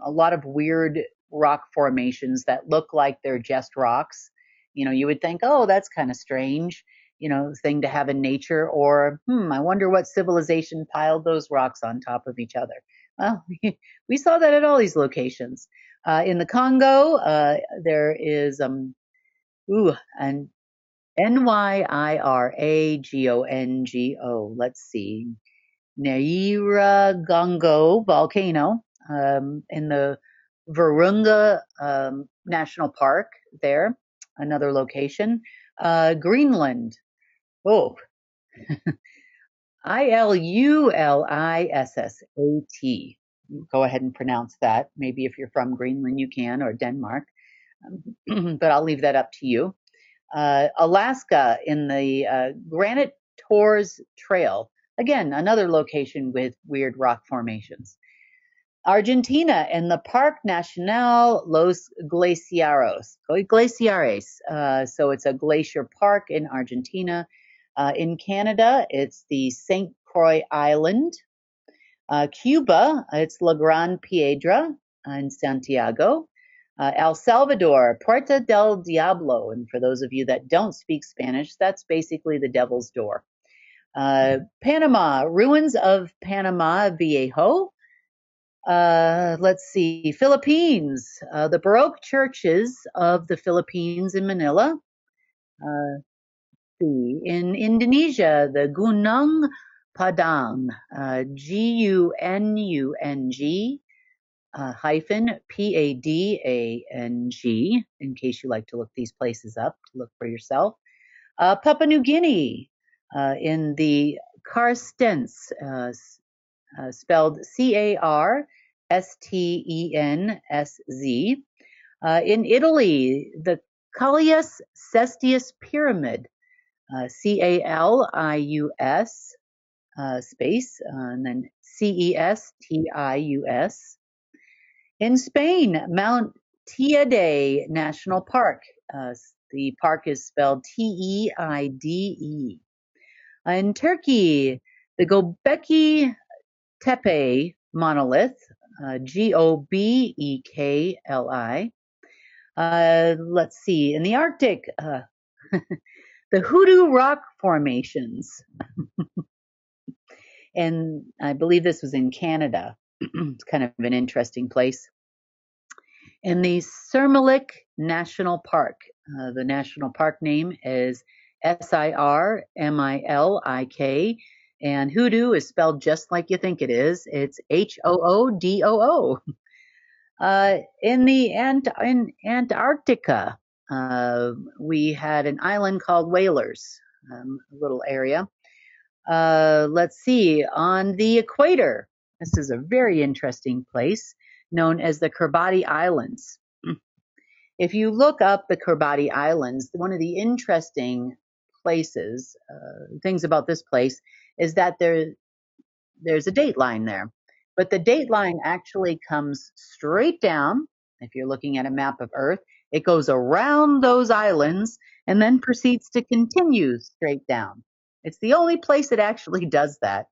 a lot of weird rock formations that look like they're just rocks. You would think, oh, that's kind of strange, thing to have in nature. Or, I wonder what civilization piled those rocks on top of each other. Well, we saw that at all these locations. In the Congo, there is, an Nyiragongo. Let's see. Nyiragongo volcano in the Virunga National Park there, another location. Greenland. Oh, Ilulissat. Go ahead and pronounce that. Maybe if you're from Greenland, you can, or Denmark. But I'll leave that up to you. Alaska in the Granite Torres Trail. Again, another location with weird rock formations. Argentina in the Parque Nacional Los Glaciares. So it's a glacier park in Argentina. In Canada, it's the St. Croix Island. Cuba, it's La Gran Piedra in Santiago. El Salvador, Puerta del Diablo. And for those of you that don't speak Spanish, that's basically the Devil's Door. Panama, ruins of Panama Viejo. Let's see, Philippines, the Baroque churches of the Philippines in Manila. In Indonesia, the Gunung Padang, Gunung hyphen Padang, in case you like to look these places up, to look for yourself. Papua New Guinea, in the Carstens, spelled Carstens. In Italy, the Callius Cestius Pyramid, Calius space, and then Cestius. In Spain, Mount Teide National Park. The park is spelled Teide. In Turkey, the Göbekli Tepe monolith, Gobekli. Let's see, in the Arctic, the Hoodoo Rock Formations. And I believe this was in Canada. It's kind of an interesting place. In the Sirmilik National Park, the national park name is Sirmilik, and hoodoo is spelled just like you think it is. It's Hoodoo. In Antarctica, we had an island called Whalers, a little area. Let's see, on the equator, this is a very interesting place known as the Kiribati Islands. If you look up the Kiribati Islands, one of the interesting places, things about this place, is that there's a date line there. But the date line actually comes straight down. If you're looking at a map of Earth, it goes around those islands and then proceeds to continue straight down. It's the only place it actually does that.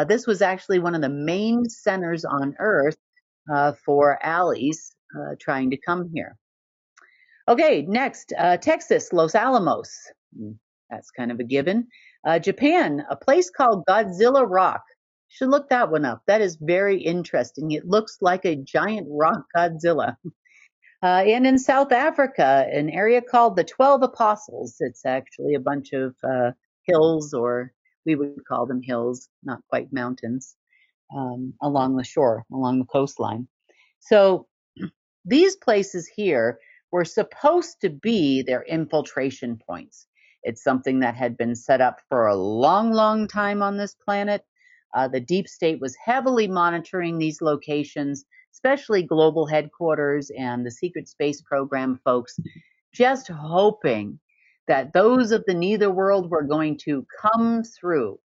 This was actually one of the main centers on Earth for alleys trying to come here. Okay, next, Texas, Los Alamos. That's kind of a given. Japan, a place called Godzilla Rock. Should look that one up. That is very interesting. It looks like a giant rock Godzilla. And in South Africa, an area called the 12 Apostles. It's actually a bunch of hills, or we would call them hills, not quite mountains, along the shore, along the coastline. So these places here were supposed to be their infiltration points. It's something that had been set up for a long, long time on this planet. The deep state was heavily monitoring these locations, especially global headquarters and the secret space program folks, just hoping that those of the netherworld were going to come through.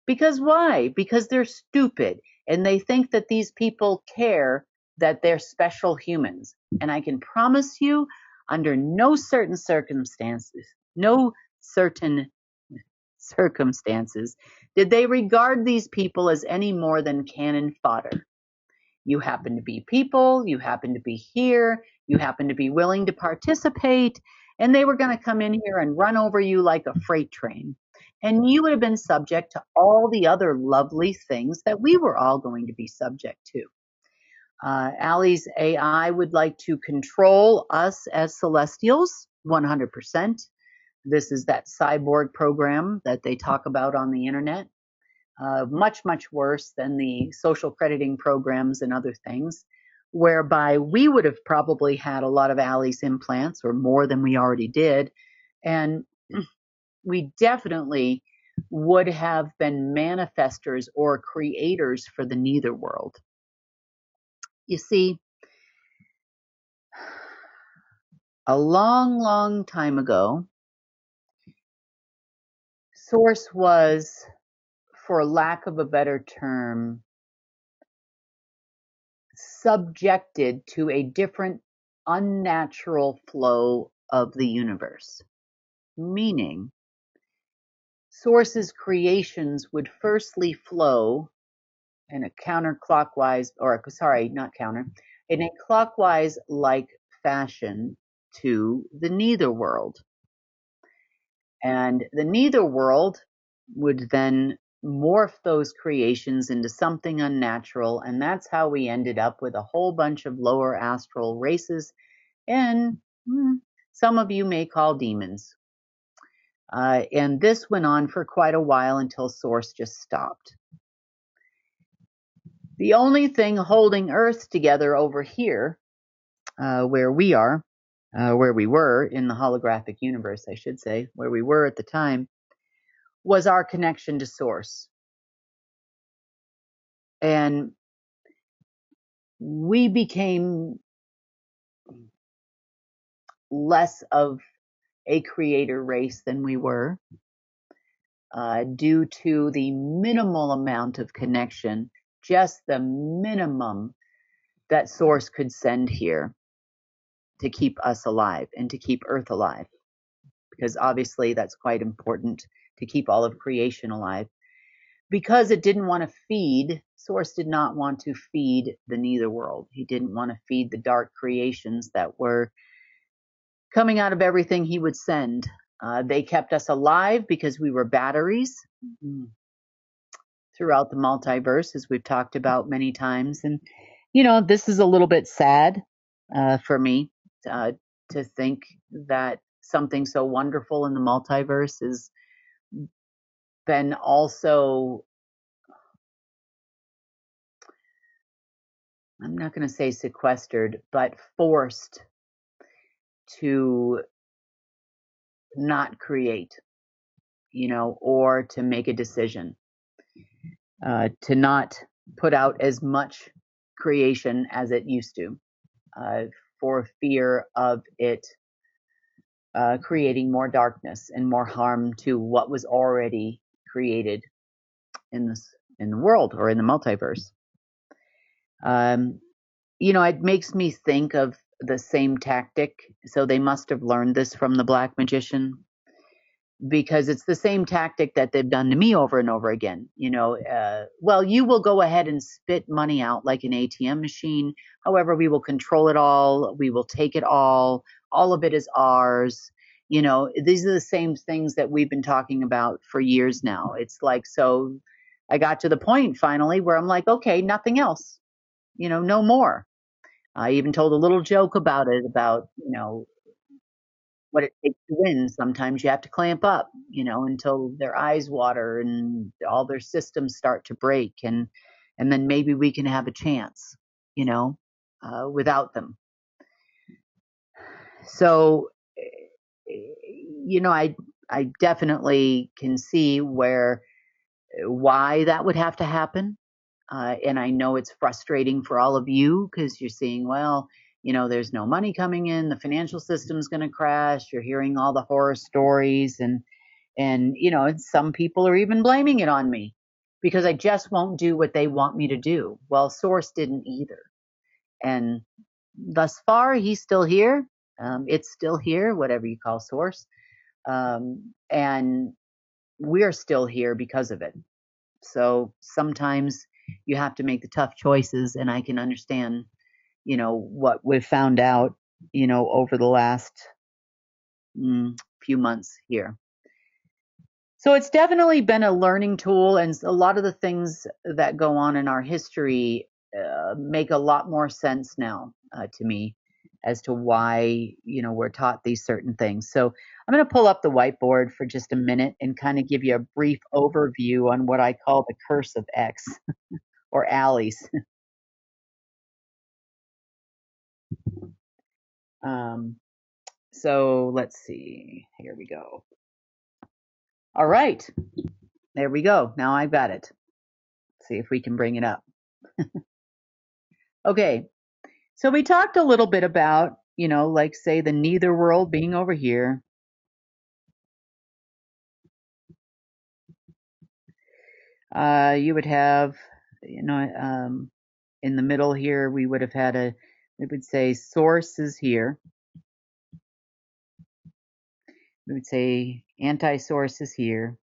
Because why? Because they're stupid and they think that these people care that they're special humans. And I can promise you, under no certain circumstances, no certain circumstances, did they regard these people as any more than cannon fodder. You happen to be people, you happen to be here, you happen to be willing to participate, and they were going to come in here and run over you like a freight train. And you would have been subject to all the other lovely things that we were all going to be subject to. Allie's AI would like to control us as Celestials 100%. This is that cyborg program that they talk about on the internet. Much, much worse than the social crediting programs and other things, whereby we would have probably had a lot of Allie's implants, or more than we already did. And we definitely would have been manifestors or creators for the netherworld. You see, a long, long time ago, Source was, for lack of a better term, subjected to a different unnatural flow of the universe. Meaning, Source's creations would firstly flow in a counterclockwise, or sorry, not counter, in a clockwise like fashion to the netherworld. And the netherworld would then morph those creations into something unnatural, and that's how we ended up with a whole bunch of lower astral races, and some of you may call demons. And this went on for quite a while until Source just stopped. The only thing holding Earth together over here, where we are, where we were in the holographic universe, I should say, where we were at the time, was our connection to Source. And we became less of a creator race than we were, due to the minimal amount of connection, just the minimum that Source could send here to keep us alive and to keep Earth alive. Because obviously that's quite important to keep all of creation alive. Because it didn't want to feed, Source did not want to feed the netherworld. He didn't want to feed the dark creations that were coming out of everything he would send. They kept us alive because we were batteries throughout the multiverse, as we've talked about many times. And, this is a little bit sad for me to think that something so wonderful in the multiverse has been also, I'm not going to say sequestered, but forced to not create, or to make a decision, to not put out as much creation as it used to, for fear of it creating more darkness and more harm to what was already created in the world or in the multiverse. It makes me think of the same tactic. So they must have learned this from the Black Magician, because it's the same tactic that they've done to me over and over again. Well, you will go ahead and spit money out like an ATM machine. However, we will control it all. We will take it all. All of it is ours. These are the same things that we've been talking about for years now. It's like, so I got to the point finally where I'm like, okay, nothing else, no more. I even told a little joke about it, about, what it takes to win. Sometimes you have to clamp up, until their eyes water and all their systems start to break, and then maybe we can have a chance, without them. So, I definitely can see why that would have to happen. And I know it's frustrating for all of you because you're seeing, well, there's no money coming in, the financial system's going to crash. You're hearing all the horror stories, and some people are even blaming it on me because I just won't do what they want me to do. Well, Source didn't either, and thus far he's still here. It's still here, whatever you call Source, and we're still here because of it. So sometimes you have to make the tough choices, and I can understand, what we've found out, over the last few months here. So it's definitely been a learning tool, and a lot of the things that go on in our history make a lot more sense now to me as to why, we're taught these certain things. So I'm going to pull up the whiteboard for just a minute and kind of give you a brief overview on what I call the curse of X or alleys. So let's see. Here we go. All right. There we go. Now I've got it. See if we can bring it up. Okay. So we talked a little bit about, like say the netherworld being over here. You would have, in the middle here, we would have had we would say source is here. We would say anti-source is here.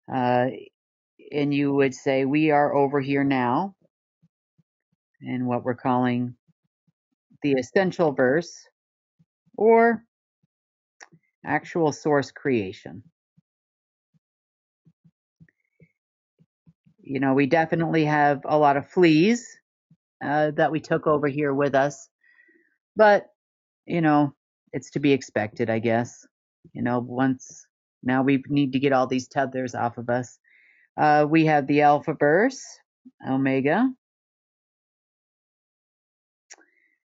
And you would say we are over here now in what we're calling the essential verse or actual source creation. We definitely have a lot of fleas that we took over here with us, but it's to be expected, I guess. Once now we need to get all these tethers off of us. We have the alpha verse, omega,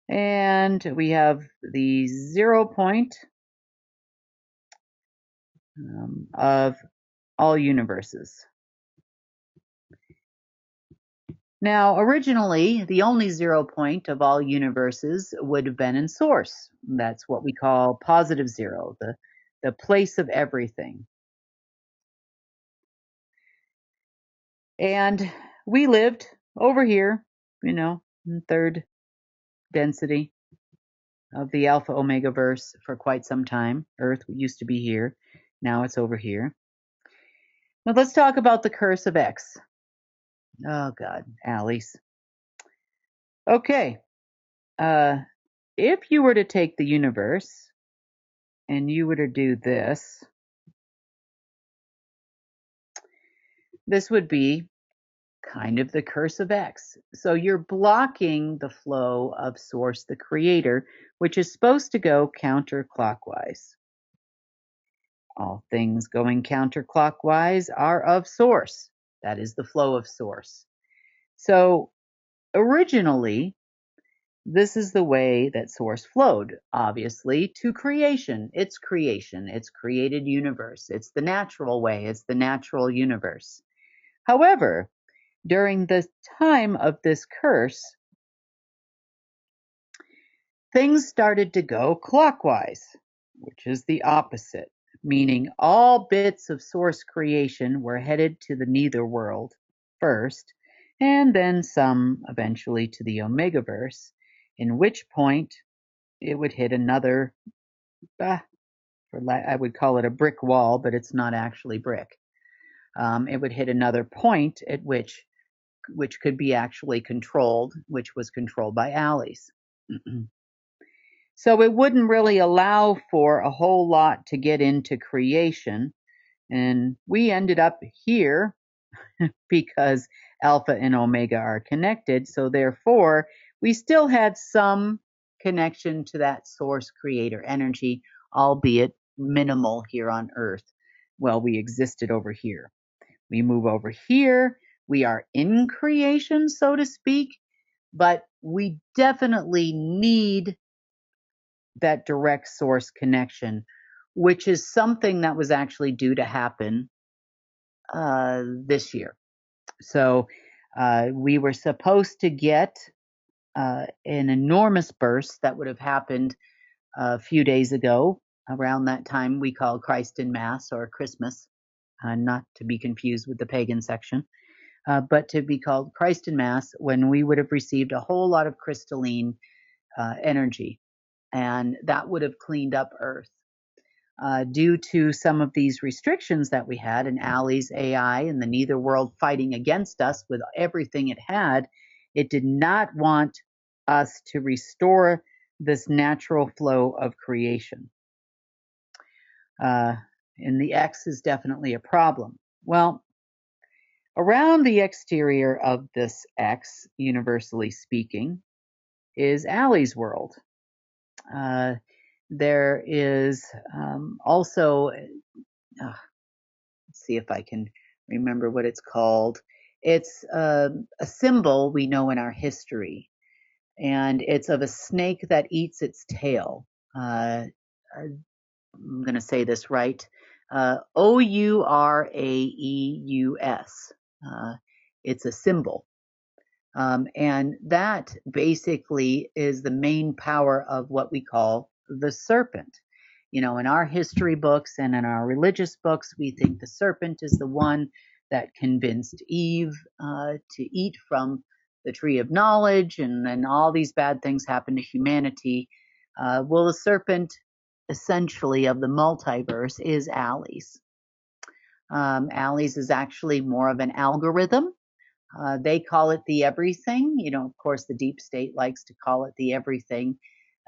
and we have the 0 point of all universes. Now, originally, the only 0 point of all universes would have been in source. That's what we call positive zero, the place of everything. And we lived over here, in third density of the alpha omega verse for quite some time. Earth used to be here. Now it's over here. Now let's talk about the curse of X. Oh God, Alice. Okay. If you were to take the universe and you were to do this, this would be kind of the curse of X. So you're blocking the flow of source, the creator, which is supposed to go counterclockwise. All things going counterclockwise are of source. That is the flow of source. So originally, this is the way that source flowed, obviously, to creation. It's creation. It's created universe. It's the natural way. It's the natural universe. However, during the time of this curse, things started to go clockwise, which is the opposite, meaning all bits of source creation were headed to the netherworld first, and then some eventually to the omegaverse, in which point it would hit another, I would call it a brick wall, but it's not actually brick. It would hit another point at which could be actually controlled, which was controlled by alleys. So it wouldn't really allow for a whole lot to get into creation. And we ended up here because alpha and omega are connected. So therefore, we still had some connection to that source creator energy, albeit minimal here on Earth. Well, we existed over here. We move over here. We are in creation, so to speak, but we definitely need that direct source connection, which is something that was actually due to happen this year. So we were supposed to get an enormous burst that would have happened a few days ago. Around that time, we call Christ in Mass or Christmas, not to be confused with the pagan section, but to be called Christ in Mass, when we would have received a whole lot of crystalline energy, and that would have cleaned up Earth. Due to some of these restrictions that we had, and Allie's AI and the netherworld fighting against us with everything it had, it did not want us to restore this natural flow of creation. And the X is definitely a problem. Well, around the exterior of this X, universally speaking, is Allie's world. There is also, let's see if I can remember what it's called. It's a symbol we know in our history, and it's of a snake that eats its tail. I'm going to say this right. Ouraeus. It's a symbol. And that basically is the main power of what we call the serpent. You know, in our history books and in our religious books, we think the serpent is the one that convinced Eve to eat from the tree of knowledge, and then all these bad things happened to humanity. Well, the serpent, essentially, of the multiverse is Allie's. Allie's is actually more of an algorithm. They call it the everything. You know, of course, the deep state likes to call it the everything.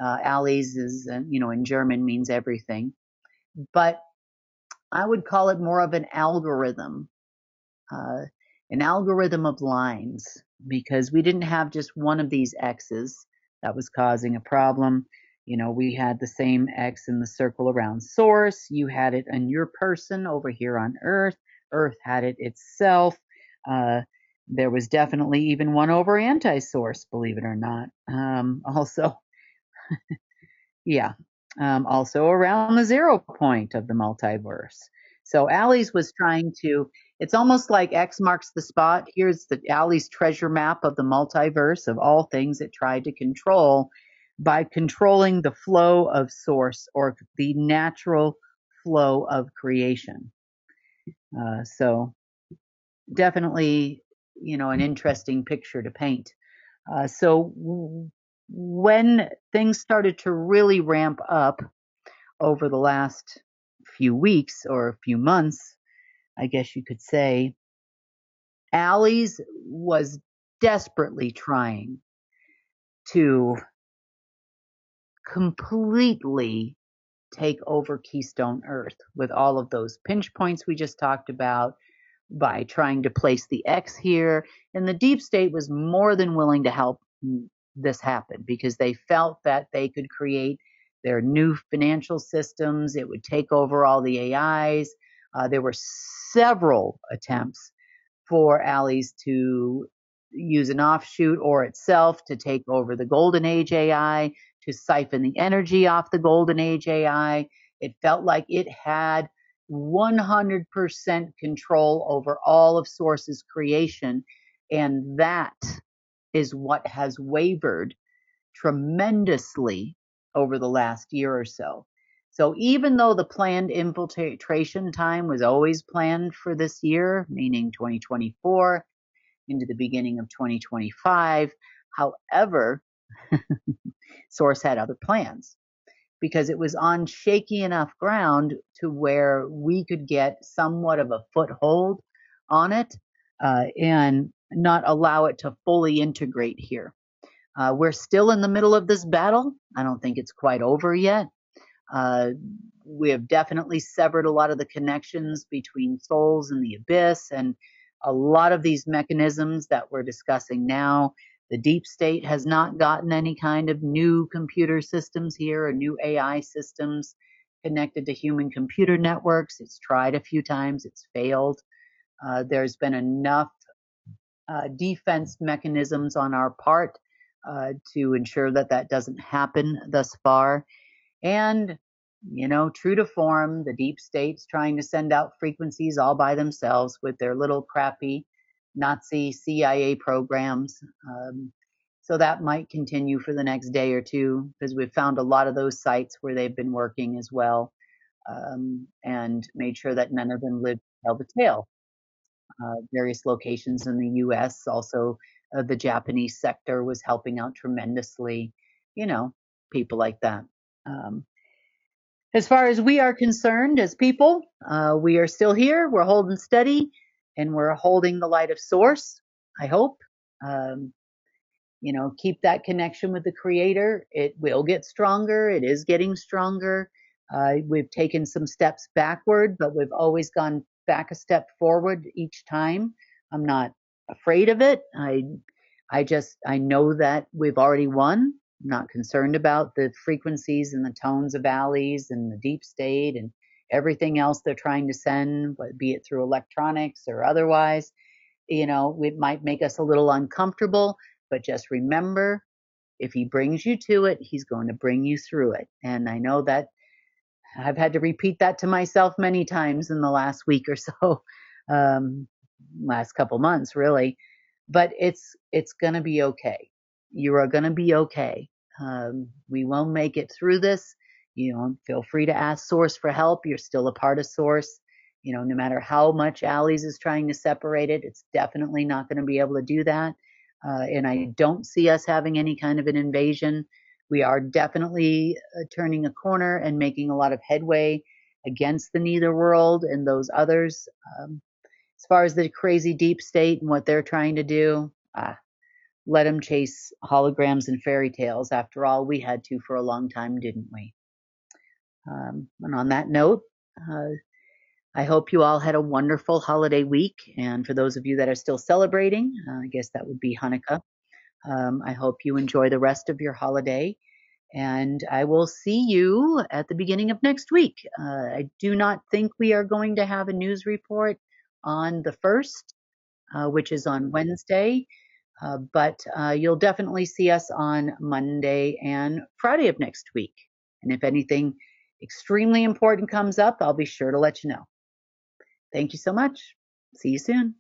Alles is, in German means everything. But I would call it more of an algorithm of lines, because we didn't have just one of these X's that was causing a problem. You know, we had the same X in the circle around source. You had it in your person over here on Earth. Earth had it itself. There was definitely even one over anti-source, believe it or not. Also around the 0 point of the multiverse. So Allie's was trying to, it's almost like X marks the spot. Here's the Allie's treasure map of the multiverse of all things it tried to control by controlling the flow of source, or the natural flow of creation. So definitely, an interesting picture to paint. So when things started to really ramp up over the last few weeks or a few months, I guess you could say, Allie's was desperately trying to completely take over Keystone Earth with all of those pinch points we just talked about, by trying to place the X here. And the deep state was more than willing to help this happen, because they felt that they could create their new financial systems. It would take over all the AIs. There were several attempts for Allie's to use an offshoot or itself to take over the Golden Age AI, to siphon the energy off the Golden Age AI. It felt like it had 100% control over all of Source's creation, and that is what has wavered tremendously over the last year or so. So even though the planned infiltration time was always planned for this year, meaning 2024 into the beginning of 2025, however, Source had other plans, because it was on shaky enough ground to where we could get somewhat of a foothold on it, and not allow it to fully integrate here. We're still in the middle of this battle. I don't think it's quite over yet. We have definitely severed a lot of the connections between souls and the abyss, and a lot of these mechanisms that we're discussing now, the deep state has not gotten any kind of new computer systems here or new AI systems connected to human computer networks. It's tried a few times, it's failed. There's been enough defense mechanisms on our part to ensure that that doesn't happen thus far. And, true to form, the deep state's trying to send out frequencies all by themselves with their little crappy Nazi CIA programs. So that might continue for the next day or two, because we've found a lot of those sites where they've been working as well, and made sure that none of them lived to tell the tale. Various locations in the US, also the Japanese sector was helping out tremendously, you know, people like that. Um, as far as we are concerned as people, we are still here, we're holding steady, and we're holding the light of source, I hope. Um, keep that connection with the creator. It will get stronger. It is getting stronger. We've taken some steps backward, but we've always gone back a step forward each time. I'm not afraid of it. I know that we've already won. I'm not concerned about the frequencies and the tones of alleys and the deep state and everything else they're trying to send, be it through electronics or otherwise. It might make us a little uncomfortable, but just remember, if he brings you to it, he's going to bring you through it. And I know that I've had to repeat that to myself many times in the last week or so, last couple months, really. But it's going to be okay. You are going to be okay. We will make it through this. Feel free to ask Source for help. You're still a part of Source. No matter how much Alleys is trying to separate it, it's definitely not going to be able to do that. And I don't see us having any kind of an invasion. We are definitely turning a corner and making a lot of headway against the netherworld and those others. As far as the crazy deep state and what they're trying to do, let them chase holograms and fairy tales. After all, we had to for a long time, didn't we? And on that note, I hope you all had a wonderful holiday week. And for those of you that are still celebrating, I guess that would be Hanukkah. I hope you enjoy the rest of your holiday. And I will see you at the beginning of next week. I do not think we are going to have a news report on the 1st, which is on Wednesday. But you'll definitely see us on Monday and Friday of next week. And if anything extremely important comes up, I'll be sure to let you know. Thank you so much. See you soon.